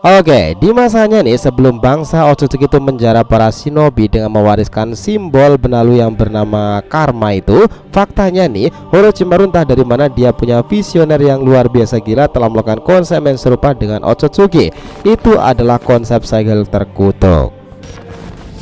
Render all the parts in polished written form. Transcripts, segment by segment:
Oke, di masanya nih sebelum bangsa Otsutsuki itu menjara para shinobi dengan mewariskan simbol benalu yang bernama karma itu, faktanya nih Orochimaru entah dari mana dia punya visioner yang luar biasa gila telah melakukan konsep yang serupa dengan Otsutsuki. Itu adalah konsep segel terkutuk.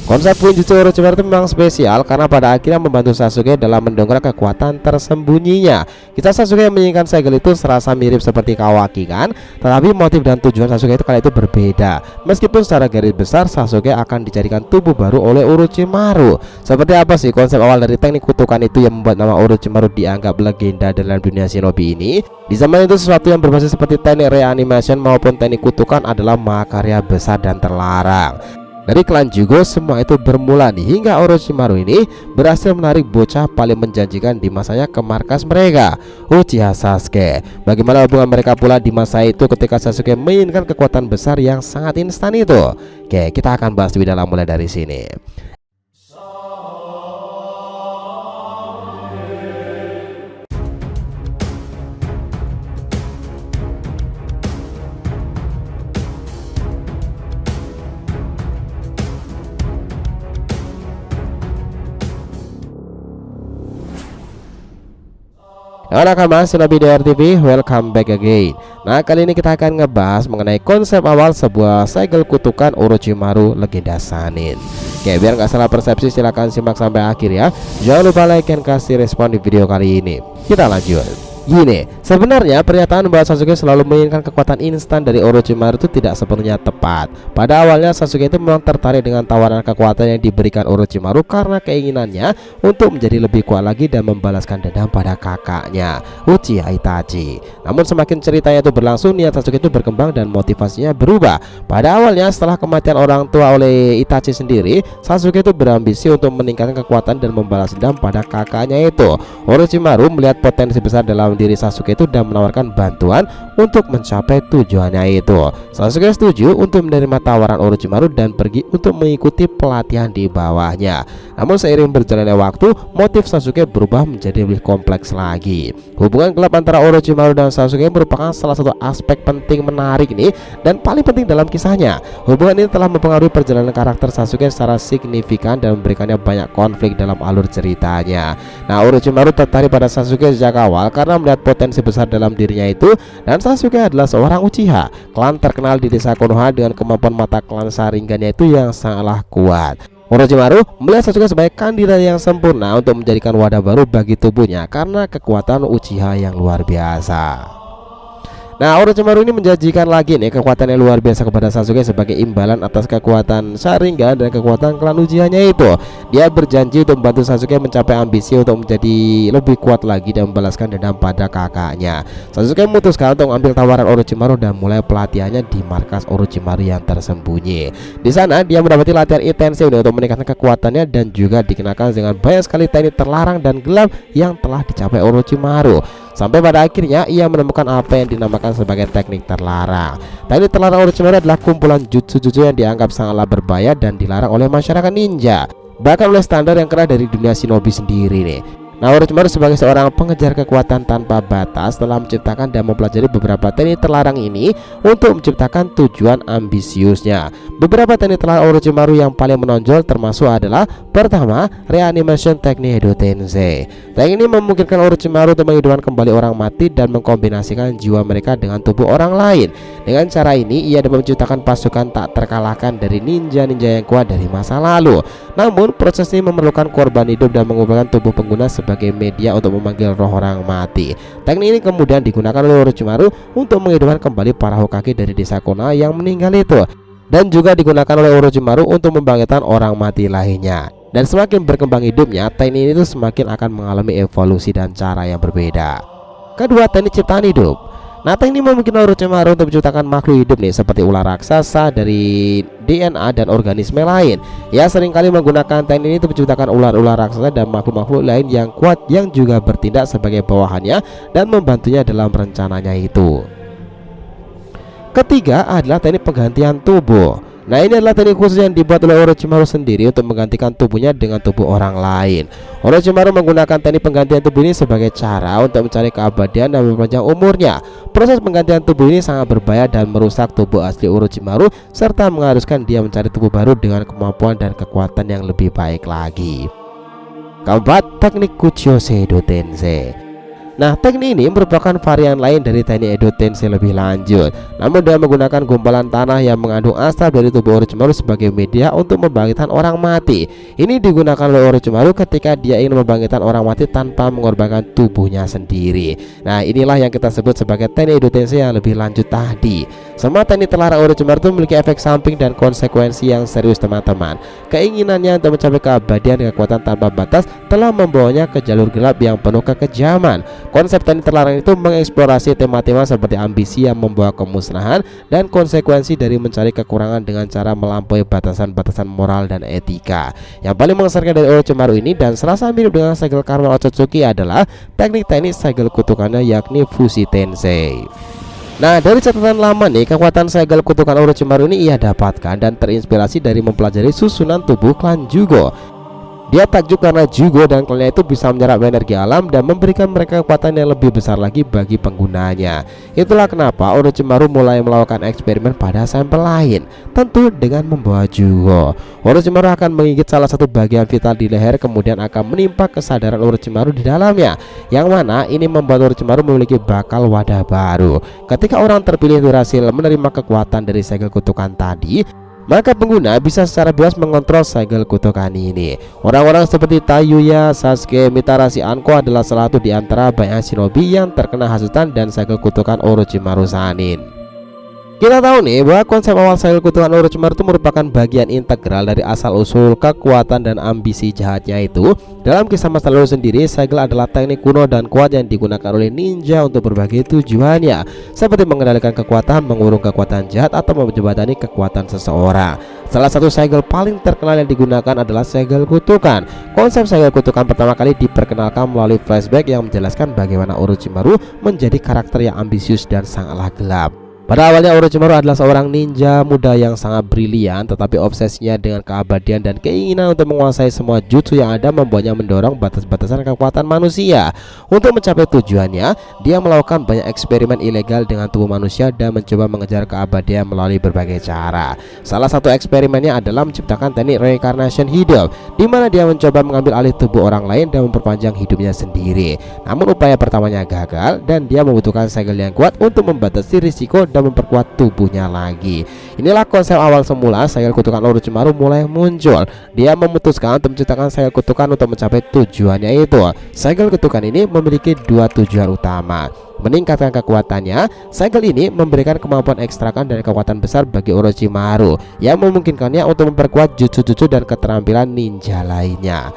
Konsep Ninjutsu Orochimaru itu memang spesial karena pada akhirnya membantu Sasuke dalam mendongkrak kekuatan tersembunyinya. Kita Sasuke yang menginginkan segel itu serasa mirip seperti Kawaki kan, tetapi motif dan tujuan Sasuke itu kali itu berbeda. Meskipun secara garis besar Sasuke akan dijadikan tubuh baru oleh Orochimaru. Seperti apa sih konsep awal dari teknik kutukan itu yang membuat nama Orochimaru dianggap legenda dalam dunia shinobi ini? Di zaman itu sesuatu yang berbasis seperti teknik reanimation maupun teknik kutukan adalah mahakarya besar dan terlarang. Dari klan Jugo semua itu bermula nih hingga Orochimaru ini berhasil menarik bocah paling menjanjikan di masanya ke markas mereka, Uchiha Sasuke. Bagaimana hubungan mereka pula di masa itu ketika Sasuke menginginkan kekuatan besar yang sangat instan itu? Oke, kita akan bahas lebih dalam mulai dari sini. Nakama Shinobi DR TV, welcome back again. Nah, kali ini kita akan ngebahas mengenai konsep awal sebuah segel kutukan Orochimaru legenda Sannin. Oke, biar nggak salah persepsi silahkan simak sampai akhir ya. Jangan lupa like dan kasih respon di video kali ini. Kita lanjut. Gini, sebenarnya pernyataan bahwa Sasuke selalu menginginkan kekuatan instan dari Orochimaru itu tidak sepenuhnya tepat. Pada awalnya Sasuke itu memang tertarik dengan tawaran kekuatan yang diberikan Orochimaru karena keinginannya untuk menjadi lebih kuat lagi dan membalaskan dendam pada kakaknya, Uchiha Itachi. Namun semakin ceritanya itu berlangsung, niat Sasuke itu berkembang dan motivasinya berubah. Pada awalnya setelah kematian orang tua oleh Itachi sendiri, Sasuke itu berambisi untuk meningkatkan kekuatan dan membalas dendam pada kakaknya itu. Orochimaru melihat potensi besar dalam diri Sasuke itu dan menawarkan bantuan untuk mencapai tujuannya itu. Sasuke setuju untuk menerima tawaran Orochimaru dan pergi untuk mengikuti pelatihan di bawahnya. Namun seiring berjalannya waktu, motif Sasuke berubah menjadi lebih kompleks lagi. Hubungan gelap antara Orochimaru dan Sasuke merupakan salah satu aspek penting menarik nih dan paling penting dalam kisahnya. Hubungan ini telah mempengaruhi perjalanan karakter Sasuke secara signifikan dan memberikannya banyak konflik dalam alur ceritanya. Nah, Orochimaru tertarik pada Sasuke sejak awal karena melihat potensi besar dalam dirinya itu, dan Sasuke adalah seorang Uchiha, klan terkenal di desa Konoha dengan kemampuan mata klan Sharingannya itu yang sangatlah kuat. Orochimaru melihat Sasuke sebagai kandidat yang sempurna untuk menjadikan wadah baru bagi tubuhnya karena kekuatan Uchiha yang luar biasa. Nah, Orochimaru ini menjanjikan lagi nih kekuatan yang luar biasa kepada Sasuke sebagai imbalan atas kekuatan Sharingan dan kekuatan klan Uchiha-nya itu. Dia berjanji untuk membantu Sasuke mencapai ambisi untuk menjadi lebih kuat lagi dan membalaskan dendam pada kakaknya. Sasuke memutuskan untuk mengambil tawaran Orochimaru dan mulai pelatihannya di markas Orochimaru yang tersembunyi. Di sana dia mendapati latihan intensif untuk meningkatkan kekuatannya dan juga dikenakan dengan banyak sekali teknik terlarang dan gelap yang telah dicapai Orochimaru. Sampai pada akhirnya ia menemukan apa yang dinamakan sebagai teknik terlarang. Teknik terlarang Orochimaru adalah kumpulan jutsu-jutsu yang dianggap sangatlah berbahaya dan dilarang oleh masyarakat ninja, bahkan oleh standar yang keras dari dunia shinobi sendiri nih. Nah, Orochimaru sebagai seorang pengejar kekuatan tanpa batas telah menciptakan dan mempelajari beberapa teknik terlarang ini untuk menciptakan tujuan ambisiusnya. Beberapa teknik terlarang Orochimaru yang paling menonjol termasuk adalah pertama, reanimation teknik Edo Tensei. Teknik ini memungkinkan Orochimaru untuk menghidupkan kembali orang mati dan mengkombinasikan jiwa mereka dengan tubuh orang lain. Dengan cara ini ia dapat menciptakan pasukan tak terkalahkan dari ninja-ninja yang kuat dari masa lalu. Namun proses ini memerlukan korban hidup dan mengubahkan tubuh pengguna sebagai media untuk memanggil roh orang mati. Teknik ini kemudian digunakan oleh Orochimaru untuk menghidupkan kembali para Hokage dari desa Konoha yang meninggal itu, dan juga digunakan oleh Orochimaru untuk membangkitkan orang mati lainnya. Dan semakin berkembang hidupnya, teknik itu semakin akan mengalami evolusi dan cara yang berbeda. Kedua, teknik ciptaan hidup. Nah, teknik memungkinkan Orochimaru untuk menciptakan makhluk hidup nih seperti ular raksasa dari DNA dan organisme lain. Ia seringkali menggunakan teknik ini untuk menciptakan ular-ular raksasa dan makhluk-makhluk lain yang kuat yang juga bertindak sebagai bawahannya dan membantunya dalam rencananya itu. Ketiga adalah teknik penggantian tubuh. Nah, ini adalah teknik khusus yang dibuat oleh Orochimaru sendiri untuk menggantikan tubuhnya dengan tubuh orang lain. Orochimaru menggunakan teknik penggantian tubuh ini sebagai cara untuk mencari keabadian dan memperpanjang umurnya. Proses penggantian tubuh ini sangat berbahaya dan merusak tubuh asli Orochimaru, serta mengharuskan dia mencari tubuh baru dengan kemampuan dan kekuatan yang lebih baik lagi. Keempat, teknik Kuchiyose Edo Tensei. Nah, teknik ini merupakan varian lain dari teknik Edo Tensei lebih lanjut. Namun dia menggunakan gumpalan tanah yang mengandung asap dari tubuh Orochimaru sebagai media untuk membangkitkan orang mati. Ini digunakan oleh Orochimaru ketika dia ingin membangkitkan orang mati tanpa mengorbankan tubuhnya sendiri. Nah, inilah yang kita sebut sebagai teknik Edo Tensei yang lebih lanjut tadi. Semua teknik terlarang Orochimaru itu memiliki efek samping dan konsekuensi yang serius, teman-teman. Keinginannya untuk mencapai keabadian dan kekuatan tanpa batas telah membawanya ke jalur gelap yang penuh kekejaman. Konsep teknik terlarang itu mengeksplorasi tema-tema seperti ambisi yang membawa kemusnahan dan konsekuensi dari mencari kekurangan dengan cara melampaui batasan-batasan moral dan etika. Yang paling mengesankan dari Orochimaru ini dan serasa mirip dengan segel karma Otsutsuki adalah teknik-teknik segel kutukannya, yakni Fushi Tensei. Nah, dari catatan lama nih, kekuatan segel kutukan Orochimaru ini ia dapatkan dan terinspirasi dari mempelajari susunan tubuh klan Jugo. Dia takjub karena Jugo dan klannya itu bisa menyerap energi alam dan memberikan mereka kekuatan yang lebih besar lagi bagi penggunanya. Itulah kenapa Orochimaru mulai melakukan eksperimen pada sampel lain, tentu dengan membawa Jugo. Orochimaru akan menggigit salah satu bagian vital di leher, kemudian akan menimpa kesadaran Orochimaru di dalamnya, yang mana ini membuat Orochimaru memiliki bakal wadah baru. Ketika orang terpilih berhasil menerima kekuatan dari segel kutukan tadi, maka pengguna bisa secara bebas mengontrol segel kutukan ini. Orang-orang seperti Tayuya, Sasuke, Mitarashi, Anko adalah salah satu di antara banyak shinobi yang terkena hasutan dan segel kutukan Orochimaru Sanin. Kita tahu nih bahwa konsep awal segel kutukan Orochimaru itu merupakan bagian integral dari asal-usul kekuatan dan ambisi jahatnya itu. Dalam kisah masa lalu sendiri, segel adalah teknik kuno dan kuat yang digunakan oleh ninja untuk berbagai tujuannya, seperti mengendalikan kekuatan, mengurung kekuatan jahat, atau menjembatani kekuatan seseorang. Salah satu segel paling terkenal yang digunakan adalah segel kutukan. Konsep segel kutukan pertama kali diperkenalkan melalui flashback yang menjelaskan bagaimana Orochimaru menjadi karakter yang ambisius dan sangatlah gelap. Pada awalnya Orochimaru adalah seorang ninja muda yang sangat brilian, tetapi obsesinya dengan keabadian dan keinginan untuk menguasai semua jutsu yang ada membuatnya mendorong batas-batasan kekuatan manusia. Untuk mencapai tujuannya, dia melakukan banyak eksperimen ilegal dengan tubuh manusia dan mencoba mengejar keabadian melalui berbagai cara. Salah satu eksperimennya adalah menciptakan teknik reincarnation hidup, di mana dia mencoba mengambil alih tubuh orang lain dan memperpanjang hidupnya sendiri. Namun upaya pertamanya gagal dan dia membutuhkan segel yang kuat untuk membatasi risiko dan memperkuat tubuhnya lagi. Inilah konsep awal semula segel kutukan Orochimaru mulai muncul. Dia memutuskan untuk menciptakan segel kutukan untuk mencapai tujuannya itu. Segel kutukan ini memiliki dua tujuan utama: meningkatkan kekuatannya. Segel ini memberikan kemampuan ekstrakan dan kekuatan besar bagi Orochimaru yang memungkinkannya untuk memperkuat jutsu-jutsu dan keterampilan ninja lainnya.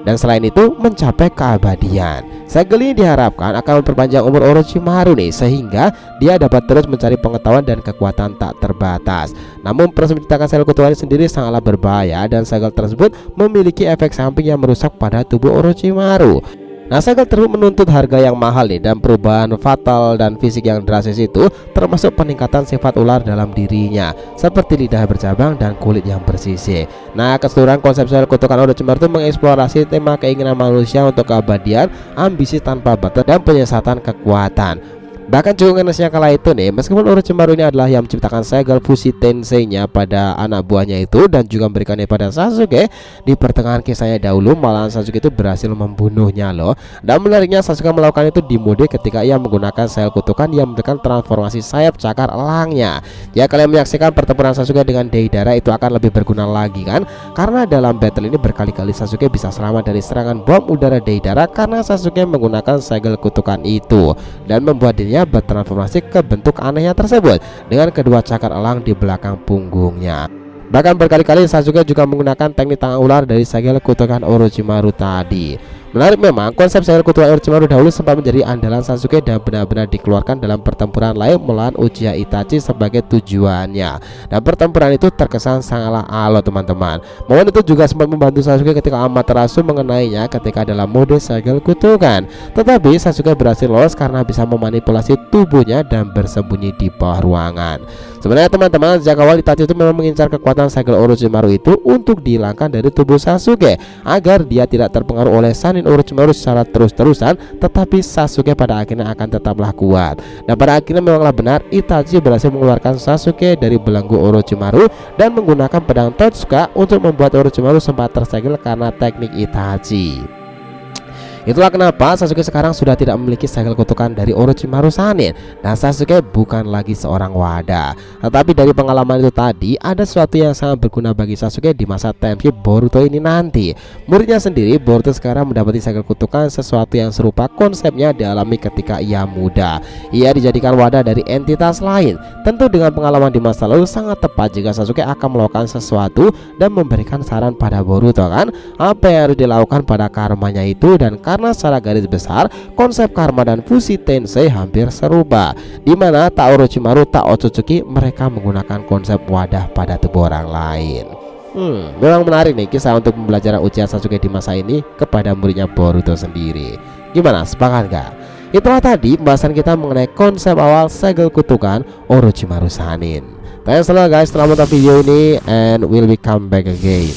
Dan selain itu mencapai keabadian. Segel ini diharapkan akan memperpanjang umur Orochimaru nih, sehingga dia dapat terus mencari pengetahuan dan kekuatan tak terbatas. Namun proses menciptakan segel kutukan sendiri sangatlah berbahaya dan segel tersebut memiliki efek samping yang merusak pada tubuh Orochimaru. Nah, segel tersebut menuntut harga yang mahal nih, dan perubahan fatal dan fisik yang drastis itu termasuk peningkatan sifat ular dalam dirinya, seperti lidah bercabang dan kulit yang bersisik. Nah, keseluruhan konsep segel kutukan Orochimaru itu mengeksplorasi tema keinginan manusia untuk keabadian, ambisi tanpa batas, dan penyesatan kekuatan. Bahkan cukup ngenesnya kala itu nih, meskipun Orochimaru ini adalah yang menciptakan segel Fushi Tensei-nya pada anak buahnya itu dan juga memberikannya pada Sasuke, di pertengahan kisahnya dahulu malahan Sasuke itu berhasil membunuhnya loh. Dan menariknya, Sasuke melakukan itu di mode ketika ia menggunakan segel kutukan yang memberikan transformasi sayap cakar elangnya. Jika kalian menyaksikan pertempuran Sasuke dengan Deidara, itu akan lebih berguna lagi kan, karena dalam battle ini berkali-kali Sasuke bisa selamat dari serangan bom udara Deidara karena Sasuke menggunakan segel kutukan itu, dan membuat dirinya bertransformasi ke bentuk anehnya tersebut dengan kedua cakar elang di belakang punggungnya. Bahkan berkali-kali Sasuke juga menggunakan teknik tangan ular dari segel kutukan Orochimaru tadi. Menarik memang, konsep segel kutukan Orochimaru dahulu sempat menjadi andalan Sasuke dan benar-benar dikeluarkan dalam pertempuran lain melawan Uchiha Itachi sebagai tujuannya. Dan pertempuran itu terkesan sangatlah alot teman-teman. Momen itu juga sempat membantu Sasuke ketika Amaterasu mengenainya ketika dalam mode segel kutukan. Tetapi Sasuke berhasil lolos karena bisa memanipulasi tubuhnya dan bersembunyi di bawah ruangan. Sebenarnya teman-teman, sejak awal Itachi itu memang mengincar kekuatan segel Orochimaru itu untuk dihilangkan dari tubuh Sasuke agar dia tidak terpengaruh oleh Sannin Orochimaru secara terus-terusan, tetapi Sasuke pada akhirnya akan tetaplah kuat. Dan pada akhirnya memanglah benar, Itachi berhasil mengeluarkan Sasuke dari belenggu Orochimaru dan menggunakan pedang Totsuka untuk membuat Orochimaru sempat tersegel karena teknik Itachi. Itulah kenapa Sasuke sekarang sudah tidak memiliki segel kutukan dari Orochimaru Sannin, dan Sasuke bukan lagi seorang wadah. Tetapi dari pengalaman itu tadi, ada sesuatu yang sangat berguna bagi Sasuke di masa time skip Boruto ini nanti. Muridnya sendiri, Boruto sekarang mendapati segel kutukan, sesuatu yang serupa konsepnya dialami ketika ia muda. Ia dijadikan wadah dari entitas lain. Tentu dengan pengalaman di masa lalu sangat tepat jika Sasuke akan melakukan sesuatu dan memberikan saran pada Boruto, kan apa yang harus dilakukan pada karmanya itu. Dan karena secara garis besar konsep karma dan fusi tensei hampir serupa, dimana tak Orochimaru tak Otsutsuki mereka menggunakan konsep wadah pada tubuh orang lain. Memang menarik nih kisah untuk pembelajaran Uchiha Sasuke di masa ini kepada muridnya Boruto sendiri. Gimana, sepakat gak? Itulah tadi pembahasan kita mengenai konsep awal segel kutukan Orochimaru Sannin. Thanks a lot guys telah menonton video ini, and we'll be come back again.